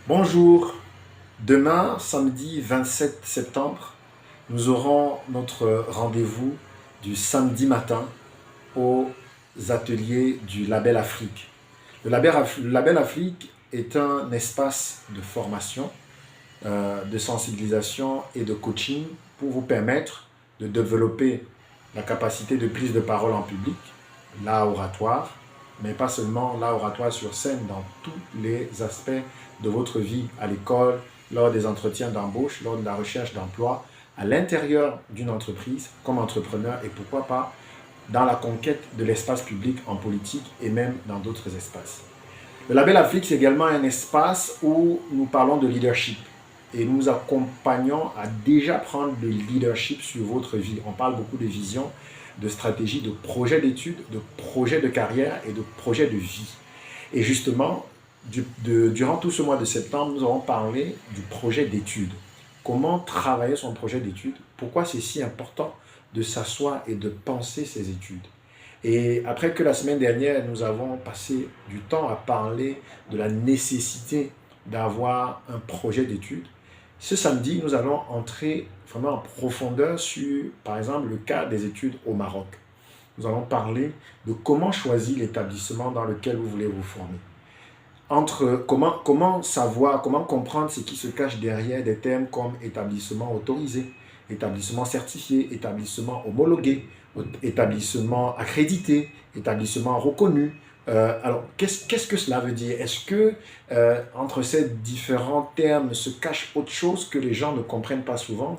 Bonjour, demain, samedi 27 septembre, nous aurons notre rendez-vous du samedi matin aux ateliers du Label Afrique. Le Label Afrique est un espace de formation, de sensibilisation et de coaching pour vous permettre de développer la capacité de prise de parole en public, l'art oratoire, mais pas seulement l'art oratoire sur scène, dans tous les aspects de votre vie, à l'école, lors des entretiens d'embauche, lors de la recherche d'emploi, à l'intérieur d'une entreprise, comme entrepreneur et pourquoi pas dans la conquête de l'espace public en politique et même dans d'autres espaces. Le Label Afrique, c'est également un espace où nous parlons de leadership et nous vous accompagnons à déjà prendre le leadership sur votre vie. On parle beaucoup de vision, de stratégie, de projet d'études, de projet de carrière et de projet de vie. Et justement, durant tout ce mois de septembre, nous allons parler du projet d'études. Comment travailler son projet d'études? Pourquoi c'est si important de s'asseoir et de penser ses études? Et après que la semaine dernière, nous avons passé du temps à parler de la nécessité d'avoir un projet d'études, ce samedi, nous allons entrer vraiment en profondeur sur, par exemple, le cas des études au Maroc. Nous allons parler de comment choisir l'établissement dans lequel vous voulez vous former. Comment savoir, comment comprendre ce qui se cache derrière des termes comme établissement autorisé, établissement certifié, établissement homologué, établissement accrédité, établissement reconnu. Alors, qu'est-ce que cela veut dire? Est-ce que entre ces différents termes se cache autre chose que les gens ne comprennent pas souvent?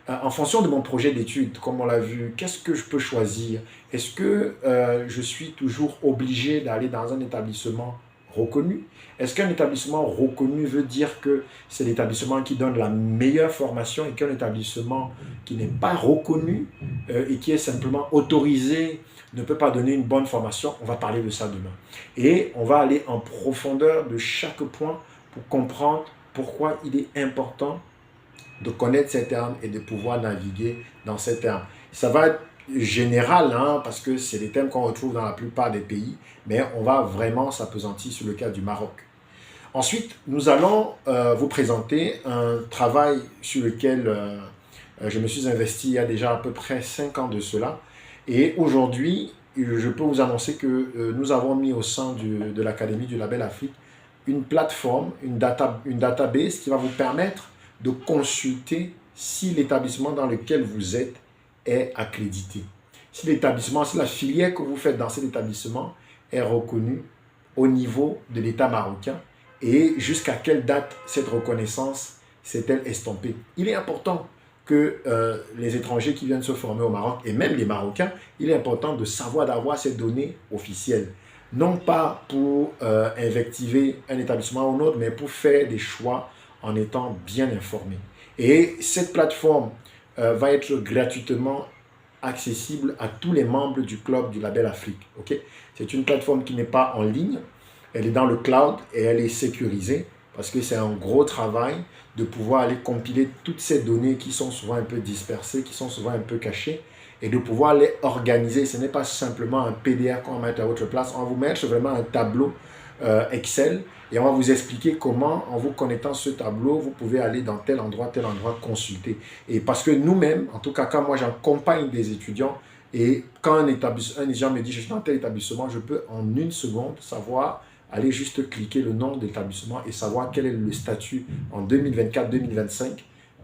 En fonction de mon projet d'études, comme on l'a vu, qu'est-ce que je peux choisir? Est-ce que je suis toujours obligé d'aller dans un établissement reconnu? Est-ce qu'un établissement reconnu veut dire que c'est l'établissement qui donne la meilleure formation et qu'un établissement qui n'est pas reconnu et qui est simplement autorisé ne peut pas donner une bonne formation? On va parler de ça demain. Et on va aller en profondeur de chaque point pour comprendre pourquoi il est important de connaître ces termes et de pouvoir naviguer dans ces termes. Ça va être général, hein, parce que c'est des thèmes qu'on retrouve dans la plupart des pays, mais on va vraiment s'appesantir sur le cas du Maroc. Ensuite, nous allons vous présenter un travail sur lequel je me suis investi il y a déjà à peu près 5 ans de cela. Et aujourd'hui, je peux vous annoncer que nous avons mis au sein de l'Académie du Label Afrique une plateforme, une database qui va vous permettre de consulter si l'établissement dans lequel vous êtes est accrédité. Si l'établissement, si la filière que vous faites dans cet établissement est reconnue au niveau de l'État marocain et jusqu'à quelle date cette reconnaissance s'est-elle estompée. Il est important que les étrangers qui viennent se former au Maroc et même les Marocains, il est important de savoir d'avoir ces données officielles. Non pas pour invectiver un établissement ou un autre, mais pour faire des choix en étant bien informé. Et cette plateforme va être gratuitement accessible à tous les membres du club du Label Afrique. Okay? C'est une plateforme qui n'est pas en ligne, elle est dans le cloud et elle est sécurisée parce que c'est un gros travail de pouvoir aller compiler toutes ces données qui sont souvent un peu dispersées, qui sont souvent un peu cachées et de pouvoir les organiser. Ce n'est pas simplement un PDF qu'on va mettre à votre place, on va vous mettre vraiment un tableau Excel et on va vous expliquer comment, en vous connectant à ce tableau, vous pouvez aller dans tel endroit, consulter. Et parce que nous-mêmes, en tout cas, quand moi j'accompagne des étudiants et quand un étudiant me dit je suis dans tel établissement, je peux en une seconde savoir, aller juste cliquer le nom de l'établissement et savoir quel est le statut en 2024-2025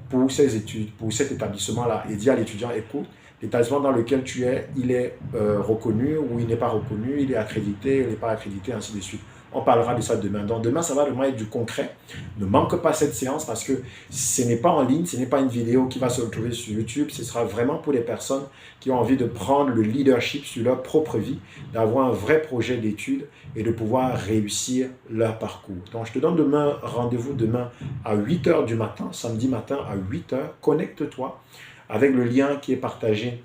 pour ces études, pour cet établissement-là et dire à l'étudiant, écoute, l'établissement dans lequel tu es, il est reconnu ou il n'est pas reconnu, il est accrédité, il n'est pas accrédité, ainsi de suite. On parlera de ça demain. Donc demain, ça va vraiment être du concret. Ne manque pas cette séance parce que ce n'est pas en ligne, ce n'est pas une vidéo qui va se retrouver sur YouTube. Ce sera vraiment pour les personnes qui ont envie de prendre le leadership sur leur propre vie, d'avoir un vrai projet d'études et de pouvoir réussir leur parcours. Donc je te donne demain rendez-vous demain à 8 h du matin, samedi matin à 8 h. Connecte-toi avec le lien qui est partagé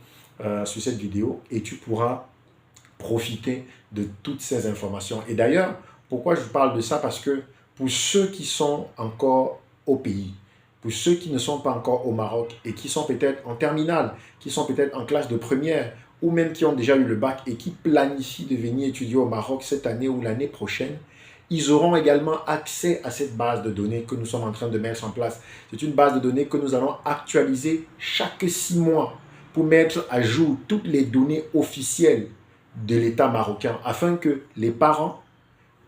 sur cette vidéo et tu pourras profiter de toutes ces informations. Et d'ailleurs, pourquoi je vous parle de ça? Parce que pour ceux qui sont encore au pays, pour ceux qui ne sont pas encore au Maroc et qui sont peut-être en terminale, qui sont peut-être en classe de première ou même qui ont déjà eu le bac et qui planifient de venir étudier au Maroc cette année ou l'année prochaine, ils auront également accès à cette base de données que nous sommes en train de mettre en place. C'est une base de données que nous allons actualiser chaque 6 mois pour mettre à jour toutes les données officielles de l'État marocain afin que les parents,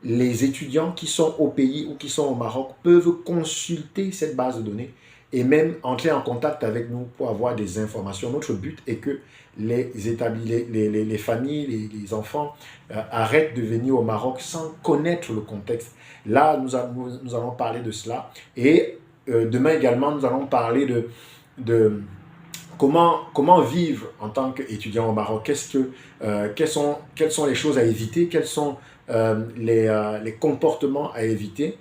les étudiants qui sont au pays ou qui sont au Maroc peuvent consulter cette base de données et même entrer en contact avec nous pour avoir des informations. Notre but est que les familles, les enfants arrêtent de venir au Maroc sans connaître le contexte. Là, nous allons parler de cela. Et demain également, nous allons parler de comment vivre en tant qu'étudiant au Maroc. Quelles sont les choses à éviter? Quels sont les comportements à éviter?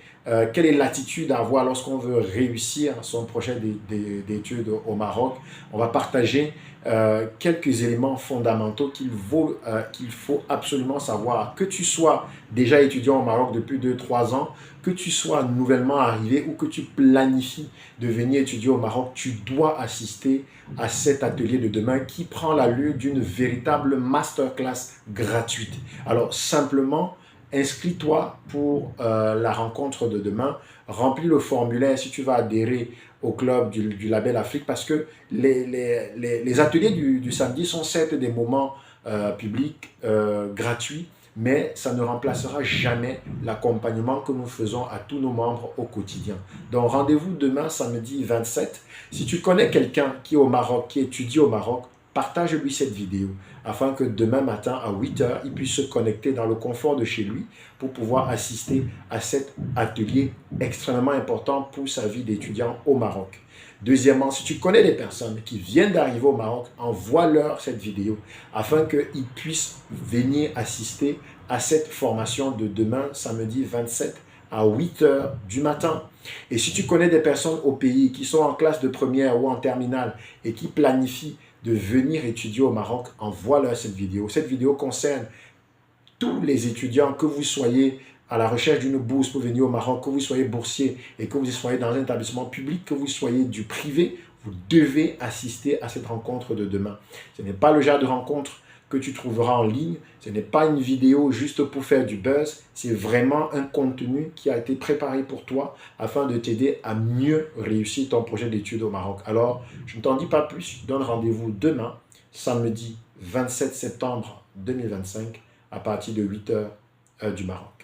Quelle est l'attitude à avoir lorsqu'on veut réussir son projet d'études au Maroc? On va partager quelques éléments fondamentaux qu'il faut absolument savoir. Que tu sois déjà étudiant au Maroc depuis 2-3 ans, que tu sois nouvellement arrivé ou que tu planifies de venir étudier au Maroc, tu dois assister à cet atelier de demain qui prend l'allure d'une véritable masterclass gratuite. Alors simplement, inscris-toi pour la rencontre de demain, remplis le formulaire si tu vas adhérer au club du Label Afrique parce que les ateliers du samedi sont certes des moments publics gratuits, mais ça ne remplacera jamais l'accompagnement que nous faisons à tous nos membres au quotidien. Donc rendez-vous demain samedi 27. Si tu connais quelqu'un qui est au Maroc, qui étudie au Maroc, partage-lui cette vidéo afin que demain matin à 8 h, il puisse se connecter dans le confort de chez lui pour pouvoir assister à cet atelier extrêmement important pour sa vie d'étudiant au Maroc. Deuxièmement, si tu connais des personnes qui viennent d'arriver au Maroc, envoie-leur cette vidéo afin qu'ils puissent venir assister à cette formation de demain, samedi 27 à 8 h du matin. Et si tu connais des personnes au pays qui sont en classe de première ou en terminale et qui planifient de venir étudier au Maroc, envoie-leur cette vidéo. Cette vidéo concerne tous les étudiants, que vous soyez à la recherche d'une bourse pour venir au Maroc, que vous soyez boursier et que vous soyez dans un établissement public, que vous soyez du privé, vous devez assister à cette rencontre de demain. Ce n'est pas le genre de rencontre que tu trouveras en ligne, ce n'est pas une vidéo juste pour faire du buzz, c'est vraiment un contenu qui a été préparé pour toi afin de t'aider à mieux réussir ton projet d'études au Maroc. Alors, je ne t'en dis pas plus, je donne rendez-vous demain, samedi 27 septembre 2025, à partir de 8 h du Maroc.